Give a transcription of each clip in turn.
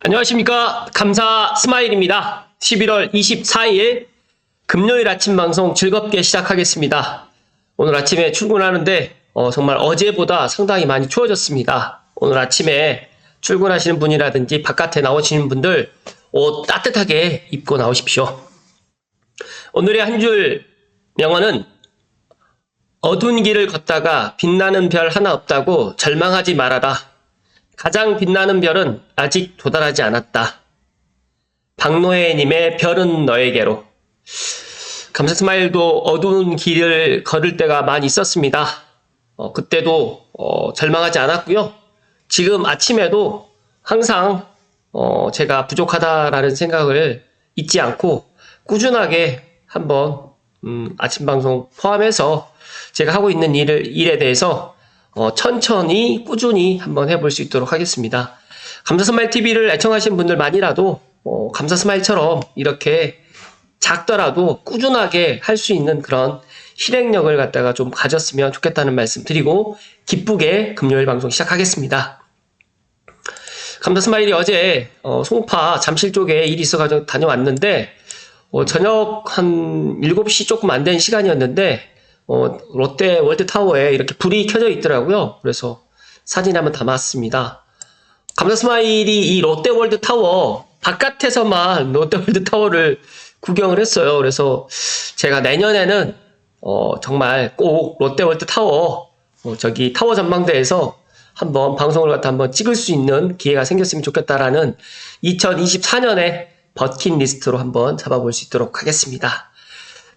안녕하십니까. 감사 스마일입니다. 11월 24일 금요일 아침 방송 즐겁게 시작하겠습니다. 오늘 아침에 출근하는데 정말 어제보다 상당히 많이 추워졌습니다. 오늘 아침에 출근하시는 분이라든지 바깥에 나오시는 분들 옷 따뜻하게 입고 나오십시오. 오늘의 한 줄 명언은 어두운 길을 걷다가 빛나는 별 하나 없다고 절망하지 말아라. 가장 빛나는 별은 아직 도달하지 않았다. 박노해님의 별은 너에게로. 감사 스마일도 어두운 길을 걸을 때가 많이 있었습니다. 그때도 절망하지 않았고요. 지금 아침에도 항상 제가 부족하다라는 생각을 잊지 않고 꾸준하게 한번 아침 방송 포함해서 제가 하고 있는 일에 대해서 천천히 꾸준히 한번 해볼 수 있도록 하겠습니다. 감사스마일TV를 애청하신 분들만이라도 감사스마일처럼 이렇게 작더라도 꾸준하게 할 수 있는 그런 실행력을 갖다가 좀 가졌으면 좋겠다는 말씀 드리고 기쁘게 금요일 방송 시작하겠습니다. 감사스마일이 어제 송파 잠실 쪽에 일이 있어가지고 다녀왔는데 저녁 한 7시 조금 안 된 시간이었는데 롯데 월드타워에 이렇게 불이 켜져 있더라고요. 그래서 사진 한번 담았습니다. 감사스마일이 이 롯데 월드타워 바깥에서만 롯데 월드타워를 구경을 했어요. 그래서 제가 내년에는 정말 꼭 롯데 월드타워 저기 타워 전망대에서 한번 방송을 갖다 한번 찍을 수 있는 기회가 생겼으면 좋겠다라는 2024년에 버킷리스트로 한번 잡아볼 수 있도록 하겠습니다.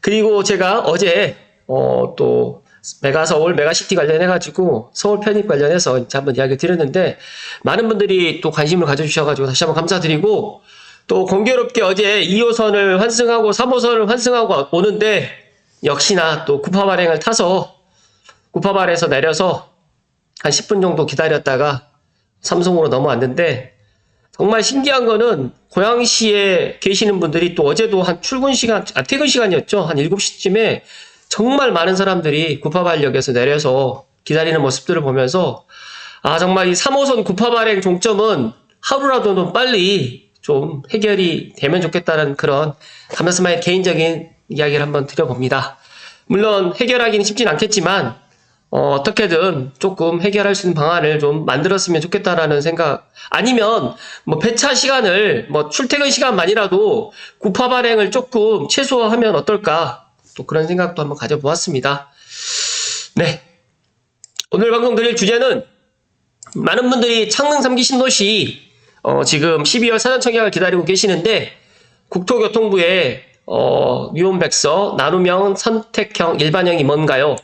그리고 제가 어제 또 메가서울 메가시티 관련해가지고 서울 편입 관련해서 이제 한번 이야기 드렸는데 많은 분들이 또 관심을 가져주셔가지고 다시 한번 감사드리고 또 공교롭게 어제 2호선을 환승하고 3호선을 환승하고 오는데 역시나 또 구파발행을 타서 구파발에서 내려서 한 10분 정도 기다렸다가 삼성으로 넘어왔는데 정말 신기한 거는 고양시에 계시는 분들이 또 어제도 한 퇴근 시간이었죠. 한 7시쯤에 정말 많은 사람들이 구파발역에서 내려서 기다리는 모습들을 보면서 정말 이 3호선 구파발행 종점은 하루라도 좀 빨리 좀 해결이 되면 좋겠다는 그런 감사스마일 개인적인 이야기를 한번 드려봅니다. 물론 해결하기는 쉽진 않겠지만 어떻게든 조금 해결할 수 있는 방안을 좀 만들었으면 좋겠다라는 생각, 아니면 뭐 배차 시간을 출퇴근 시간만이라도 구파 발행을 조금 최소화하면 어떨까, 또 그런 생각도 한번 가져보았습니다. 네, 오늘 방송 드릴 주제는 많은 분들이 창릉 3기 신도시 지금 12월 사전 청약을 기다리고 계시는데 국토교통부의 유언백서 나눔형 선택형 일반형이 뭔가요?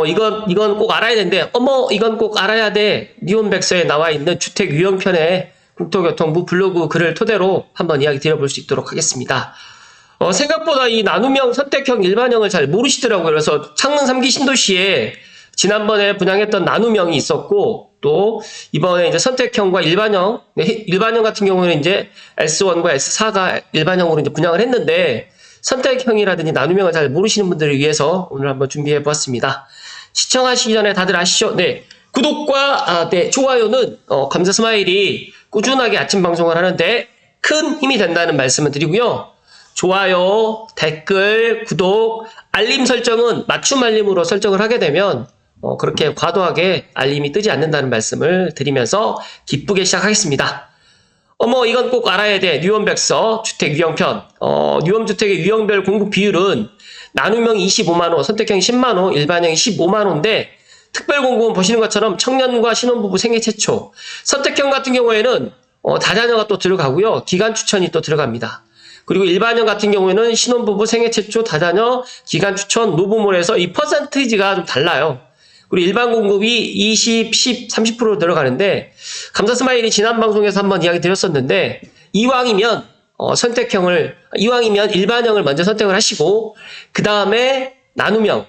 이건 꼭 알아야 되는데, 이건 꼭 알아야 돼. 유언백서에 나와 있는 주택 유형편의 국토교통부 블로그 글을 토대로 한번 이야기 드려볼 수 있도록 하겠습니다. 생각보다 이 나눔형 선택형 일반형을 잘 모르시더라고요. 그래서 창릉 3기 신도시에 지난번에 분양했던 나눔형이 있었고, 또 이번에 이제 선택형과 일반형 같은 경우는 이제 S1과 S4가 일반형으로 이제 분양을 했는데, 선택형이라든지 나눔형을 잘 모르시는 분들을 위해서 오늘 한번 준비해 보았습니다. 시청하시기 전에 다들 아시죠? 네. 구독과 좋아요는 감사 스마일이 꾸준하게 아침 방송을 하는데 큰 힘이 된다는 말씀을 드리고요. 좋아요, 댓글, 구독, 알림 설정은 맞춤 알림으로 설정을 하게 되면 그렇게 과도하게 알림이 뜨지 않는다는 말씀을 드리면서 기쁘게 시작하겠습니다. 이건 꼭 알아야 돼. 유언백서 주택 유형편. 유형주택의 유형별 공급 비율은 나눔형이 25만호, 선택형이 10만호, 일반형이 15만호인데 특별 공급은 보시는 것처럼 청년과 신혼부부 생애 최초. 선택형 같은 경우에는 다자녀가 또 들어가고요. 기간 추천이 또 들어갑니다. 그리고 일반형 같은 경우에는 신혼부부 생애 최초, 다자녀, 기간 추천, 노부몰에서 이 퍼센티지가 좀 달라요. 그리고 일반 공급이 20, 10, 30% 들어가는데 감사 스마일이 지난 방송에서 한번 이야기 드렸었는데 이왕이면 일반형을 먼저 선택을 하시고 그 다음에 나눔형,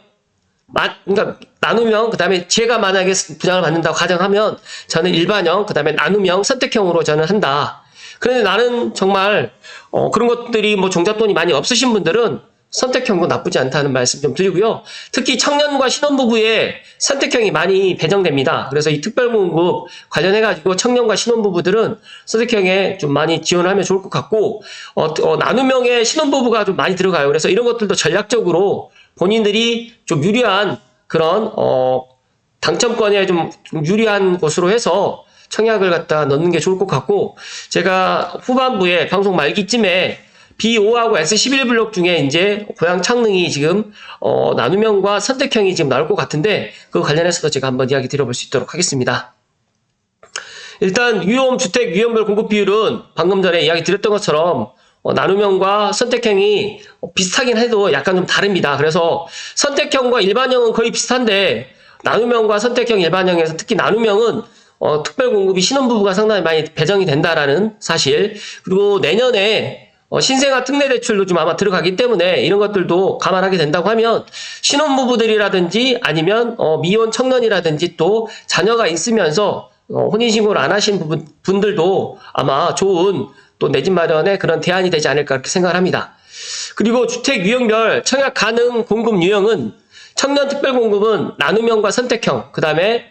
그러니까 나눔형, 그 다음에 제가 만약에 분양을 받는다고 가정하면 저는 일반형, 그 다음에 나눔형, 선택형으로 저는 한다. 그런데 나는 정말 그런 것들이 종잣돈이 많이 없으신 분들은 선택형도 나쁘지 않다는 말씀 좀 드리고요. 특히 청년과 신혼부부의 선택형이 많이 배정됩니다. 그래서 이 특별공급 관련해가지고 청년과 신혼부부들은 선택형에 좀 많이 지원하면 좋을 것 같고, 나눔형의 신혼부부가 좀 많이 들어가요. 그래서 이런 것들도 전략적으로 본인들이 좀 유리한 그런, 당첨권에 좀 유리한 곳으로 해서 청약을 갖다 넣는 게 좋을 것 같고, 제가 후반부에 방송 말기쯤에 B5하고 S11 블록 중에 이제 고향 창릉이 지금 나눔형과 선택형이 지금 나올 것 같은데 그 관련해서도 제가 한번 이야기 드려볼 수 있도록 하겠습니다. 일단 주택 유형별 공급 비율은 방금 전에 이야기 드렸던 것처럼 나눔형과 선택형이 비슷하긴 해도 약간 좀 다릅니다. 그래서 선택형과 일반형은 거의 비슷한데 나눔형과 선택형 일반형에서 특히 나눔형은 특별공급이 신혼부부가 상당히 많이 배정이 된다라는 사실, 그리고 내년에 신생아 특례 대출도 좀 아마 들어가기 때문에 이런 것들도 감안하게 된다고 하면 신혼부부들이라든지 아니면 미혼 청년이라든지 또 자녀가 있으면서 혼인신고를 안 하신 분들도 아마 좋은 또 내 집 마련의 그런 대안이 되지 않을까 그렇게 생각을 합니다. 그리고 주택 유형별 청약 가능 공급 유형은 청년 특별공급은 나눔형과 선택형, 그 다음에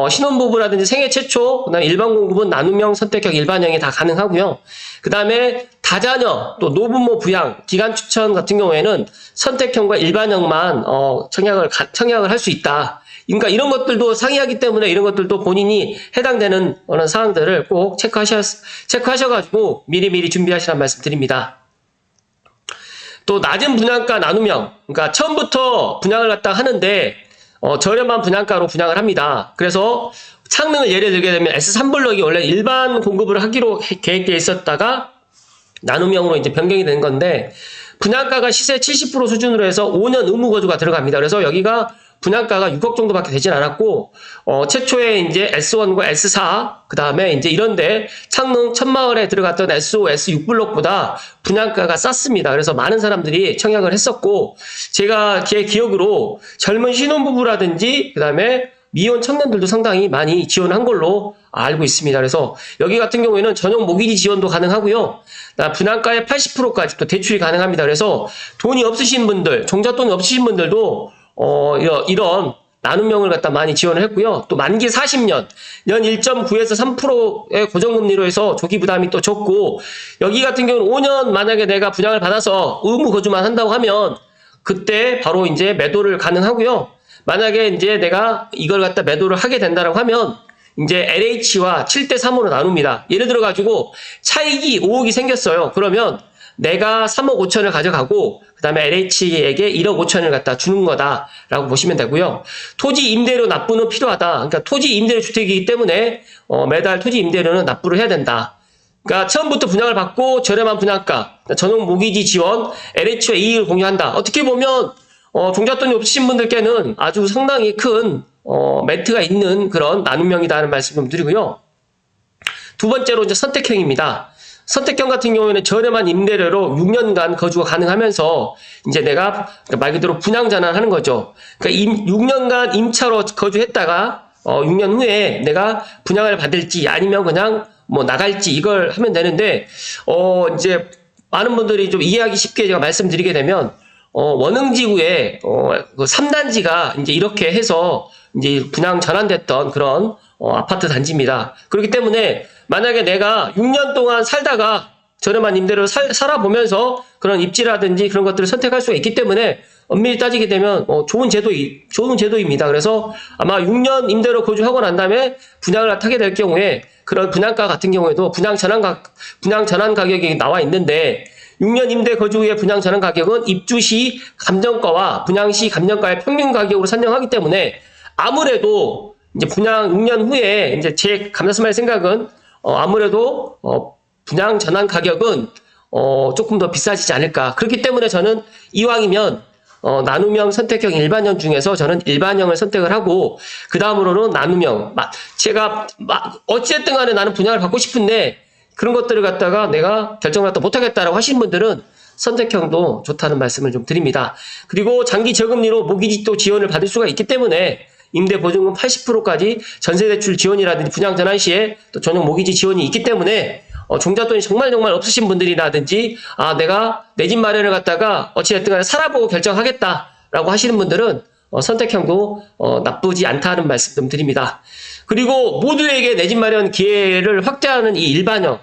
신혼부부라든지 생애 최초, 그 다음에 일반 공급은 나눔형, 선택형, 일반형이 다 가능하고요. 그 다음에 다자녀, 또 노부모 부양, 기간 추천 같은 경우에는 선택형과 일반형만 청약을 할 수 있다. 그러니까 이런 것들도 상이하기 때문에 이런 것들도 본인이 해당되는 그런 사항들을 꼭 체크하셔가지고 미리미리 준비하시라는 말씀 드립니다. 또 낮은 분양가 나눔형, 그러니까 처음부터 분양을 갖다 하는데 저렴한 분양가로 분양을 합니다. 그래서 창릉을 예를 들게 되면 S3블럭이 원래 일반 공급을 하기로 계획되어 있었다가 나눔형으로 이제 변경이 된 건데 분양가가 시세 70% 수준으로 해서 5년 의무 거주가 들어갑니다. 그래서 여기가 분양가가 6억 정도밖에 되진 않았고 최초에 이제 S1과 S4 그 다음에 이제 이런데 창릉 천마을에 들어갔던 S5, S6블록보다 분양가가 쌌습니다. 그래서 많은 사람들이 청약을 했었고 제가 제 기억으로 젊은 신혼부부라든지 그 다음에 미혼 청년들도 상당히 많이 지원한 걸로 알고 있습니다. 그래서 여기 같은 경우에는 전용 모기지 지원도 가능하고요. 분양가의 80%까지 또 대출이 가능합니다. 그래서 돈이 없으신 분들, 종잣돈이 없으신 분들도 이런 나눔형을 갖다 많이 지원을 했고요. 또 만기 40년, 연 1.9에서 3%의 고정금리로 해서 조기 부담이 또 적고, 여기 같은 경우는 5년 만약에 내가 분양을 받아서 의무 거주만 한다고 하면 그때 바로 이제 매도를 가능하고요. 만약에 이제 내가 이걸 갖다 매도를 하게 된다라고 하면 이제 LH와 7대3으로 나눕니다. 예를 들어 가지고 차익이 5억이 생겼어요. 그러면 내가 3억 5천을 가져가고 그 다음에 LH에게 1억 5천을 갖다 주는 거다라고 보시면 되고요. 토지 임대료 납부는 필요하다. 그러니까 토지 임대료 주택이기 때문에 매달 토지 임대료는 납부를 해야 된다. 그러니까 처음부터 분양을 받고 저렴한 분양가, 전용 모기지 지원, LH와 이익을 공유한다. 어떻게 보면 종잣돈이 없으신 분들께는 아주 상당히 큰 매트가 있는 그런 나눔형이다라는 말씀 좀 드리고요. 두 번째로 이제 선택형입니다. 선택형 같은 경우에는 저렴한 임대료로 6년간 거주가 가능하면서 이제 내가 말 그대로 분양 전환하는 거죠. 그러니까 6년간 임차로 거주했다가 6년 후에 내가 분양을 받을지 아니면 그냥 뭐 나갈지 이걸 하면 되는데 이제 많은 분들이 좀 이해하기 쉽게 제가 말씀드리게 되면 원흥지구에 그 3단지가 이제 이렇게 해서 이제 분양 전환됐던 그런 아파트 단지입니다. 그렇기 때문에 만약에 내가 6년 동안 살다가 저렴한 임대료를 살아보면서 그런 입지라든지 그런 것들을 선택할 수가 있기 때문에 엄밀히 따지게 되면 좋은 제도입니다. 그래서 아마 6년 임대료 거주하고 난 다음에 분양을 하게 될 경우에 그런 분양가 같은 경우에도 분양 전환 가격이 나와 있는데 6년 임대 거주 후에 분양 전환 가격은 입주 시 감정가와 분양 시 감정가의 평균 가격으로 산정하기 때문에 아무래도 이제 분양 6년 후에 이제 제 감사스마의 생각은 아무래도 분양 전환 가격은 조금 더 비싸지지 않을까. 그렇기 때문에 저는 이왕이면 나눔형, 선택형, 일반형 중에서 저는 일반형을 선택을 하고 그 다음으로는 나눔형. 제가 어찌됐든 간에 나는 분양을 받고 싶은데 그런 것들을 갖다가 내가 결정을 갖다 못하겠다라고 하시는 분들은 선택형도 좋다는 말씀을 좀 드립니다. 그리고 장기 저금리로 모기지도 지원을 받을 수가 있기 때문에 임대보증금 80%까지 전세대출 지원이라든지 분양 전환 시에 또 전용 모기지 지원이 있기 때문에 종잣돈이 정말 없으신 분들이라든지, 내가 내 집 마련을 갖다가 어찌됐든 간에 살아보고 결정하겠다라고 하시는 분들은 선택형도 나쁘지 않다는 말씀 좀 드립니다. 그리고 모두에게 내 집 마련 기회를 확대하는 이 일반형.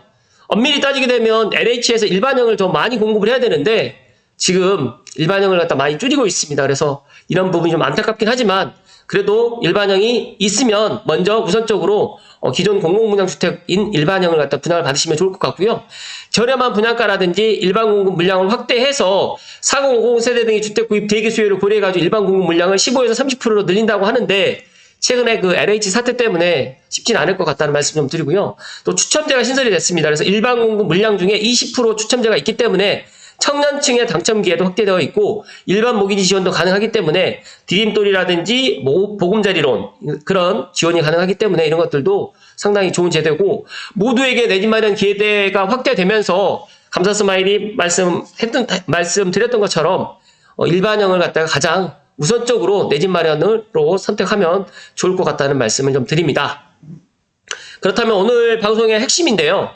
엄밀히 따지게 되면 LH에서 일반형을 더 많이 공급을 해야 되는데 지금 일반형을 갖다 많이 줄이고 있습니다. 그래서 이런 부분이 좀 안타깝긴 하지만 그래도 일반형이 있으면 먼저 우선적으로 기존 공공분양주택인 일반형을 갖다 분양을 받으시면 좋을 것 같고요. 저렴한 분양가라든지 일반 공급 물량을 확대해서 4050 세대 등의 주택 구입 대기 수요를 고려해가지고 일반 공급 물량을 15에서 30%로 늘린다고 하는데 최근에 그 LH 사태 때문에 쉽진 않을 것 같다는 말씀 좀 드리고요. 또 추첨제가 신설이 됐습니다. 그래서 일반 공급 물량 중에 20% 추첨제가 있기 때문에 청년층의 당첨 기회도 확대되어 있고 일반 모기지 지원도 가능하기 때문에 디딤돌이라든지 보금자리론 그런 지원이 가능하기 때문에 이런 것들도 상당히 좋은 제도고 모두에게 내 집 마련 기회가 확대되면서 감사스마일이 말씀드렸던 것처럼 일반형을 갖다가 가장 우선적으로 내 집 마련으로 선택하면 좋을 것 같다는 말씀을 좀 드립니다. 그렇다면 오늘 방송의 핵심인데요.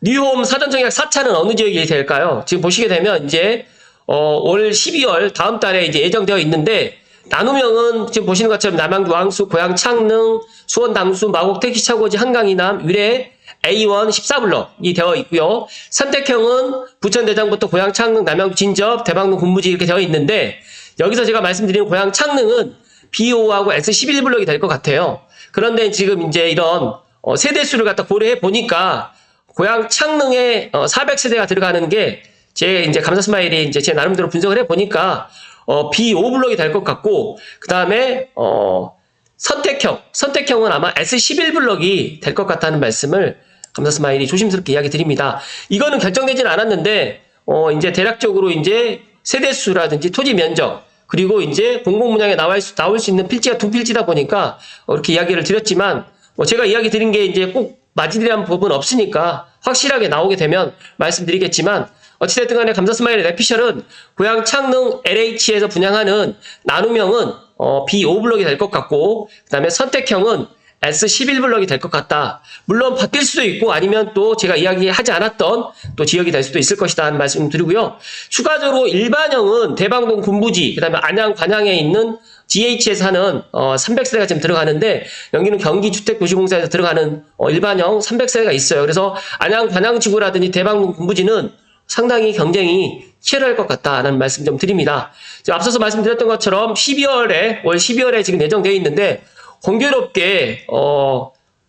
뉴홈 사전청약 4차는 어느 지역이 될까요? 지금 보시게 되면 이제 올 12월 다음 달에 이제 예정되어 있는데 나눔형은 지금 보시는 것처럼 남양주 왕수, 고양 창릉, 수원 당수, 마곡 택시차고지, 한강 이남, 유래 A1 14블럭이 되어 있고요. 선택형은 부천 대장부터 고양 창릉, 남양주 진접, 대방동 군부지 이렇게 되어 있는데 여기서 제가 말씀드리는 고양 창릉은 B5하고 S11블럭이 될 것 같아요. 그런데 지금 이제 이런 세대수를 갖다 고려해 보니까 고양 창릉에 400세대가 들어가는 게 제 이제 감사스마일이 이제 제 나름대로 분석을 해 보니까 B5블럭이 될 것 같고 그다음에 선택형은 아마 S11블럭이 될 것 같다는 말씀을 감사스마일이 조심스럽게 이야기 드립니다. 이거는 결정되지는 않았는데 이제 대략적으로 이제 세대수라든지 토지 면적 그리고 이제 공공분양에 나올 수 있는 필지가 두 필지다 보니까 이렇게 이야기를 드렸지만 제가 이야기 드린 게 이제 꼭 맞으리란 부분 없으니까 확실하게 나오게 되면 말씀드리겠지만 어찌됐든 간에 감사스마일의 내피셜은 고양 창릉 LH에서 분양하는 나눔형은 B5블럭이 될 것 같고 그 다음에 선택형은 S11블럭이 될 것 같다. 물론 바뀔 수도 있고 아니면 또 제가 이야기하지 않았던 또 지역이 될 수도 있을 것이다 하는 말씀 드리고요. 추가적으로 일반형은 대방동 군부지 그 다음에 안양 관양에 있는 GH에서 하는 300세대가 지금 들어가는데 여기는 경기주택도시공사에서 들어가는 일반형 300세대가 있어요. 그래서 안양 관양지구라든지 대방동 군부지는 상당히 경쟁이 치열할 것 같다는 말씀 좀 드립니다. 앞서서 말씀드렸던 것처럼 올 12월에 지금 예정되어 있는데 공교롭게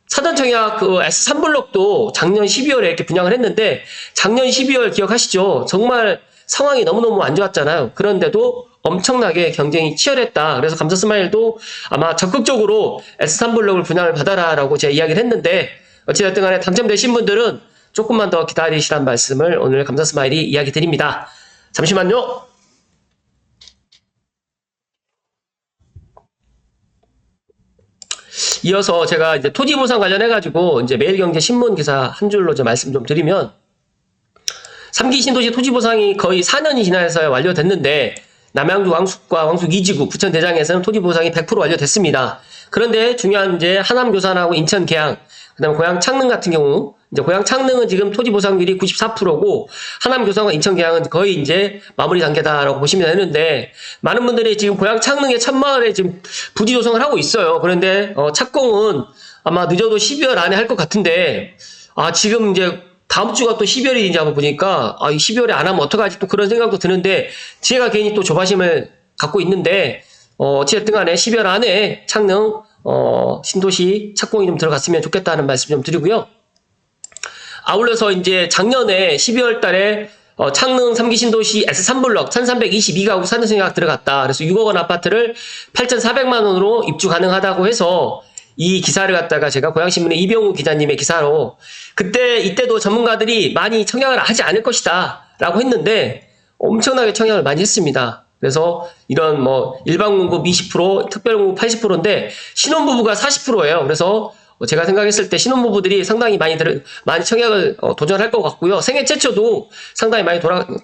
사전청약 그 S3블럭도 작년 12월에 이렇게 분양을 했는데 작년 12월 기억하시죠? 정말 상황이 너무너무 안 좋았잖아요. 그런데도 엄청나게 경쟁이 치열했다. 그래서 감사스마일도 아마 적극적으로 S3블럭을 분양을 받아라라고 제가 이야기를 했는데 어찌됐든 간에 당첨되신 분들은 조금만 더 기다리시란 말씀을 오늘 감사스마일이 이야기 드립니다. 잠시만요. 이어서 제가 이제 토지보상 관련해가지고 이제 매일경제 신문 기사 한 줄로 좀 말씀 좀 드리면 3기 신도시 토지보상이 거의 4년이 지나서 완료됐는데 남양주 왕숙과 왕숙 2지구 부천 대장에서는 토지보상이 100% 완료됐습니다. 그런데 중요한 이제 하남 교산하고 인천 계양 그다음에 고양 창릉 같은 경우 이제 고양 창릉은 지금 토지 보상률이 94%고 하남 교산과 인천 계양은 거의 이제 마무리 단계다라고 보시면 되는데 많은 분들이 지금 고양 창릉의 천마을에 지금 부지 조성을 하고 있어요. 그런데 착공은 아마 늦어도 12월 안에 할 것 같은데 지금 이제 다음 주가 또 12월이지 하고 보니까 12월에 안 하면 어떡하지 또 그런 생각도 드는데 제가 괜히 또 조바심을 갖고 있는데 어찌됐든 간에 12월 안에 창릉 신도시 착공이 좀 들어갔으면 좋겠다는 말씀 좀 드리고요. 아울러서 이제 작년에 12월 달에 창릉 3기 신도시 S3블럭 1322가구 사전청약 들어갔다. 그래서 6억 원 아파트를 8,400만 원으로 입주 가능하다고 해서 이 기사를 갖다가 제가 고양신문의 이병우 기자님의 기사로 이때도 전문가들이 많이 청약을 하지 않을 것이다 라고 했는데 엄청나게 청약을 많이 했습니다. 그래서 이런 일반 공급 20%, 특별 공급 80%인데 신혼부부가 40%예요. 그래서 제가 생각했을 때 신혼부부들이 상당히 많이 청약을 도전할 것 같고요. 생애 최초도 상당히 많이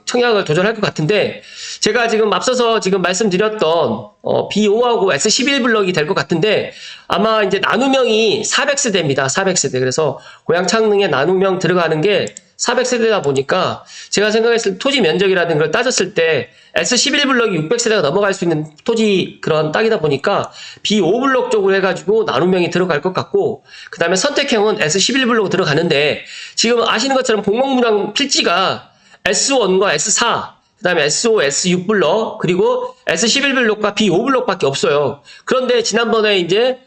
청약을 도전할 것 같은데, 제가 지금 앞서서 지금 말씀드렸던 B5하고 S11 블럭이 될 것 같은데, 아마 이제 나눔형이 400세대입니다. 400세대. 그래서 고양 창릉에 나눔형 들어가는 게 400세대다 보니까 제가 생각했을 때 토지 면적이라든 걸 따졌을 때 S11 블럭이 600세대가 넘어갈 수 있는 토지 그런 땅이다 보니까 B5 블럭 쪽으로 해가지고 나눔형이 들어갈 것 같고, 그 다음에 선택형은 S11 블럭으로 들어가는데, 지금 아시는 것처럼 공공분양 필지가 S1과 S4, 그 다음에 S5, S6 블럭, 그리고 S11 블럭과 B5 블럭밖에 없어요. 그런데 지난번에 이제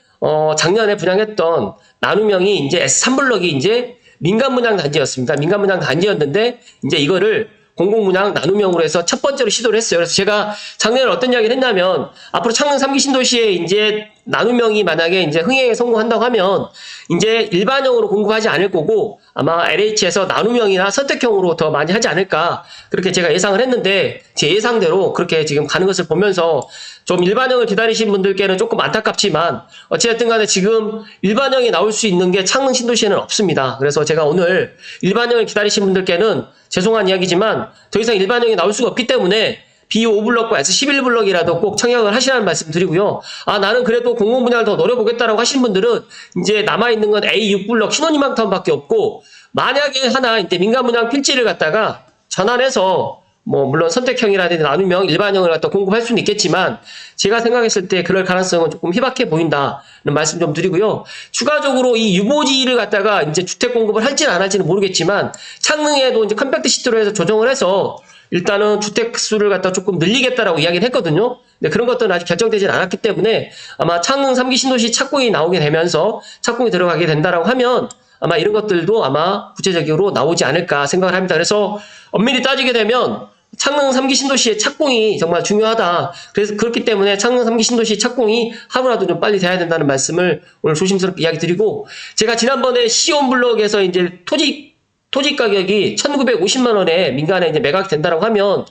작년에 분양했던 나눔형이 이제 S3 블럭이 이제 민간분양 단지였습니다. 민간분양 단지였는데 이제 이거를 공공분양 나눔형으로 해서 첫 번째로 시도를 했어요. 그래서 제가 작년에 어떤 이야기를 했냐면, 앞으로 창릉 3기 신도시에 이제 나눔형이 만약에 이제 흥행에 성공한다고 하면 이제 일반형으로 공급하지 않을 거고, 아마 LH에서 나눔형이나 선택형으로 더 많이 하지 않을까, 그렇게 제가 예상을 했는데, 제 예상대로 그렇게 지금 가는 것을 보면서 좀 일반형을 기다리신 분들께는 조금 안타깝지만, 어찌됐든 간에 지금 일반형이 나올 수 있는 게 창릉 신도시에는 없습니다. 그래서 제가 오늘 일반형을 기다리신 분들께는 죄송한 이야기지만 더 이상 일반형이 나올 수가 없기 때문에 B5 블럭과 S11 블럭이라도 꼭 청약을 하시라는 말씀 드리고요. 나는 그래도 공공분양을 더 노려보겠다라고 하시는 분들은 이제 남아있는 건 A6 블럭 신혼희망타운밖에 없고, 만약에 하나 이제 민간분양 필지를 갖다가 전환해서 물론 선택형이라든지 나눔형, 일반형을 갖다 공급할 수는 있겠지만, 제가 생각했을 때 그럴 가능성은 조금 희박해 보인다는 말씀 좀 드리고요. 추가적으로 이 유보지를 갖다가 이제 주택 공급을 할지는 안 할지는 모르겠지만, 창릉에도 이제 컴팩트 시트로 해서 조정을 해서 일단은 주택 수를 갖다 조금 늘리겠다라고 이야기를 했거든요. 근데 그런 것들은 아직 결정되진 않았기 때문에 아마 창릉 3기 신도시 착공이 나오게 되면서 착공이 들어가게 된다라고 하면 아마 이런 것들도 아마 구체적으로 나오지 않을까 생각을 합니다. 그래서 엄밀히 따지게 되면 창릉 3기 신도시의 착공이 정말 중요하다. 그래서 그렇기 때문에 창릉 3기 신도시 착공이 하루라도 좀 빨리 돼야 된다는 말씀을 오늘 조심스럽게 이야기 드리고, 제가 지난번에 시온 블럭에서 이제 토지 가격이 1,950만 원에 민간에 이제 매각이 된다라고 하면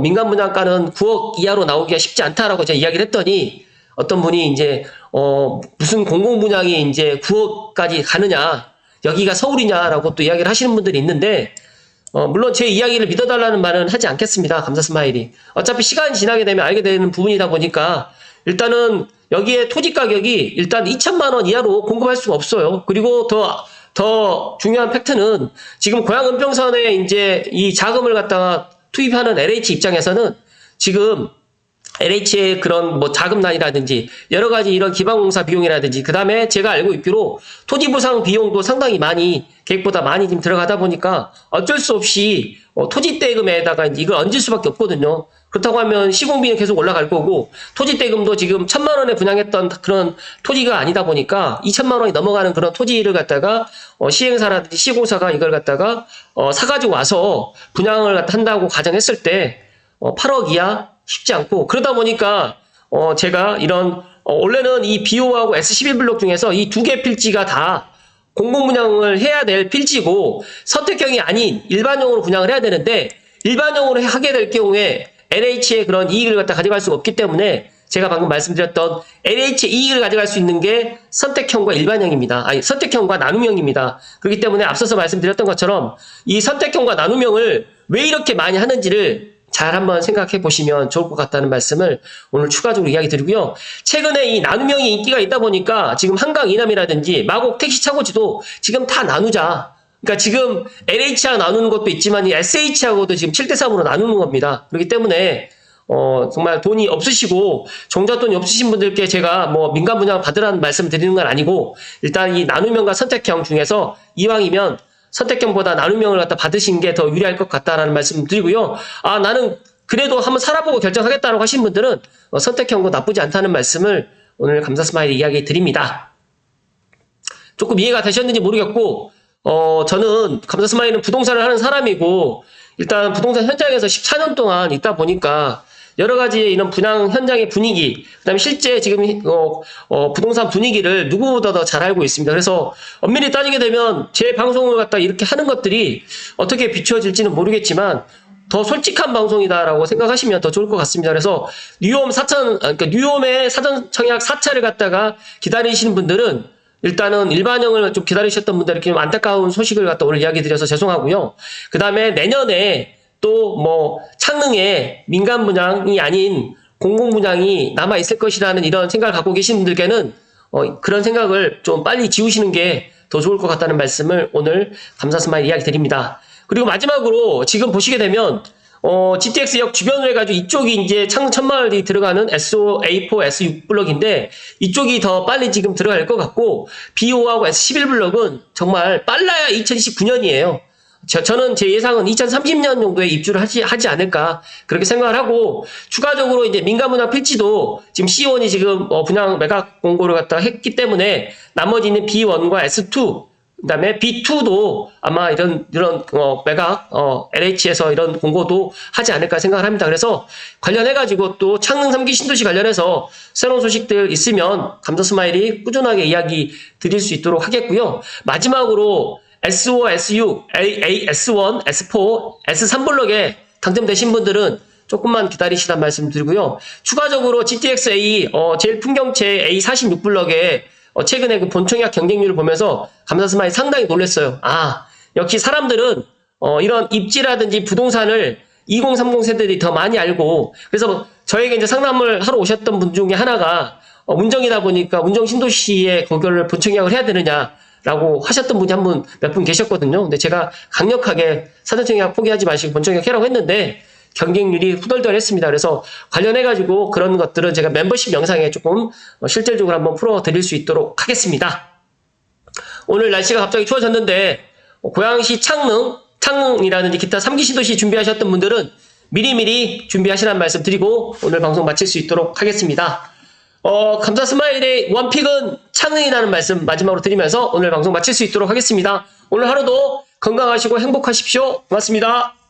민간 분양가는 9억 이하로 나오기가 쉽지 않다라고 제가 이야기를 했더니, 어떤 분이 이제 무슨 공공분양이 이제 9억까지 가느냐, 여기가 서울이냐라고 또 이야기를 하시는 분들이 있는데, 물론 제 이야기를 믿어달라는 말은 하지 않겠습니다. 감사 스마일이. 어차피 시간이 지나게 되면 알게 되는 부분이다 보니까 일단은 여기에 토지 가격이 일단 2천만 원 이하로 공급할 수가 없어요. 그리고 더 중요한 팩트는 지금 고양 은평선에 이제 이 자금을 갖다가 투입하는 LH 입장에서는 지금 LH의 그런 자금난이라든지 여러 가지 이런 기반공사 비용이라든지, 그 다음에 제가 알고 있기로 토지보상 비용도 상당히 많이 계획보다 많이 지금 들어가다 보니까 어쩔 수 없이 토지대금에다가 이걸 얹을 수밖에 없거든요. 그렇다고 하면 시공비는 계속 올라갈 거고, 토지대금도 지금 1,000만 원에 분양했던 그런 토지가 아니다 보니까 2천만 원이 넘어가는 그런 토지를 갖다가 시행사라든지 시공사가 이걸 갖다가 사가지고 와서 분양을 한다고 가정했을 때 8억 이하 쉽지 않고, 그러다 보니까 제가 이런 원래는 이 B5하고 S11 블록 중에서 이 두 개 필지가 다 공공분양을 해야 될 필지고 선택형이 아닌 일반형으로 분양을 해야 되는데, 일반형으로 하게 될 경우에 LH의 그런 이익을 갖다 가져갈 수가 없기 때문에 제가 방금 말씀드렸던 LH의 이익을 가져갈 수 있는 게 선택형과 일반형입니다. 아니, 선택형과 나눔형입니다. 그렇기 때문에 앞서서 말씀드렸던 것처럼 이 선택형과 나눔형을 왜 이렇게 많이 하는지를 잘 한번 생각해 보시면 좋을 것 같다는 말씀을 오늘 추가적으로 이야기 드리고요. 최근에 이 나눔형이 인기가 있다 보니까 지금 한강 이남이라든지 마곡 택시 차고지도 지금 다 나누자. 그러니까 지금 LH하고 나누는 것도 있지만 이 SH하고도 지금 7대3으로 나누는 겁니다. 그렇기 때문에 정말 돈이 없으시고 종잣돈이 없으신 분들께 제가 민간 분양 받으라는 말씀 드리는 건 아니고, 일단 이 나눔형과 선택형 중에서 이왕이면 선택형보다 나눔형을 갖다 받으신 게 더 유리할 것 같다라는 말씀 드리고요. 나는 그래도 한번 살아보고 결정하겠다라고 하신 분들은 선택형도 나쁘지 않다는 말씀을 오늘 감사 스마일이 이야기 드립니다. 조금 이해가 되셨는지 모르겠고, 저는 감사 스마일은 부동산을 하는 사람이고, 일단 부동산 현장에서 14년 동안 있다 보니까 여러 가지 이런 분양 현장의 분위기, 그다음에 실제 지금 부동산 분위기를 누구보다 더 잘 알고 있습니다. 그래서 엄밀히 따지게 되면 제 방송을 갖다 이렇게 하는 것들이 어떻게 비추어질지는 모르겠지만 더 솔직한 방송이다라고 생각하시면 더 좋을 것 같습니다. 그래서 뉴홈의 사전 청약 4차를 갖다가 기다리시는 분들은 일단은 일반형을 좀 기다리셨던 분들에게 좀 안타까운 소식을 갖다 오늘 이야기 드려서 죄송하고요. 그 다음에 내년에 또 뭐 창능에 민간 분양이 아닌 공공 분양이 남아 있을 것이라는 이런 생각을 갖고 계신 분들께는 그런 생각을 좀 빨리 지우시는 게 더 좋을 것 같다는 말씀을 오늘 감사 스마일 이야기 드립니다. 그리고 마지막으로 지금 보시게 되면 GTX역 주변으로 해가지고 이쪽이 이제 창릉 천마을이 들어가는 SO A4, S6 블럭인데 이쪽이 더 빨리 지금 들어갈 것 같고 B5하고 S11 블럭은 정말 빨라야 2029년이에요. 저는 제 예상은 2030년 정도에 입주를 하지 않을까 그렇게 생각을 하고 추가적으로 이제 민간분양 필지도 지금 C1이 지금 분양 매각 공고를 갖다 했기 때문에 나머지 있는 B1과 S2 그다음에 B2도 아마 이런 매각 LH에서 이런 공고도 하지 않을까 생각을 합니다. 그래서 관련해 가지고 또 창릉 3기 신도시 관련해서 새로운 소식들 있으면 감사 스마일이 꾸준하게 이야기 드릴 수 있도록 하겠고요. 마지막으로 S5, S6, S1, S4, S3 블럭에 당첨되신 분들은 조금만 기다리시란 말씀 드리고요. 추가적으로 GTX-A 제일 풍경채 A46 블럭에 최근에 그 본청약 경쟁률을 보면서 감사 스마일 상당히 놀랐어요. 아, 역시 사람들은 이런 입지라든지 부동산을 2030 세대들이 더 많이 알고 그래서 저에게 이제 상담을 하러 오셨던 분 중에 하나가 운정이다 보니까 운정 신도시에 거기를 본청약을 해야 되느냐라고 하셨던 분이 몇 분 계셨거든요. 근데 제가 강력하게 사전청약 포기하지 마시고 본청약 해라고 했는데 경쟁률이 후덜덜했습니다. 그래서 관련해가지고 그런 것들은 제가 멤버십 영상에 조금 실질적으로 한번 풀어드릴 수 있도록 하겠습니다. 오늘 날씨가 갑자기 추워졌는데 고양시 창릉이라든지 기타 3기 신도시 준비하셨던 분들은 미리미리 준비하시라는 말씀 드리고 오늘 방송 마칠 수 있도록 하겠습니다. 감사 스마일의 원픽은 창릉이라는 말씀 마지막으로 드리면서 오늘 방송 마칠 수 있도록 하겠습니다. 오늘 하루도 건강하시고 행복하십시오. 고맙습니다.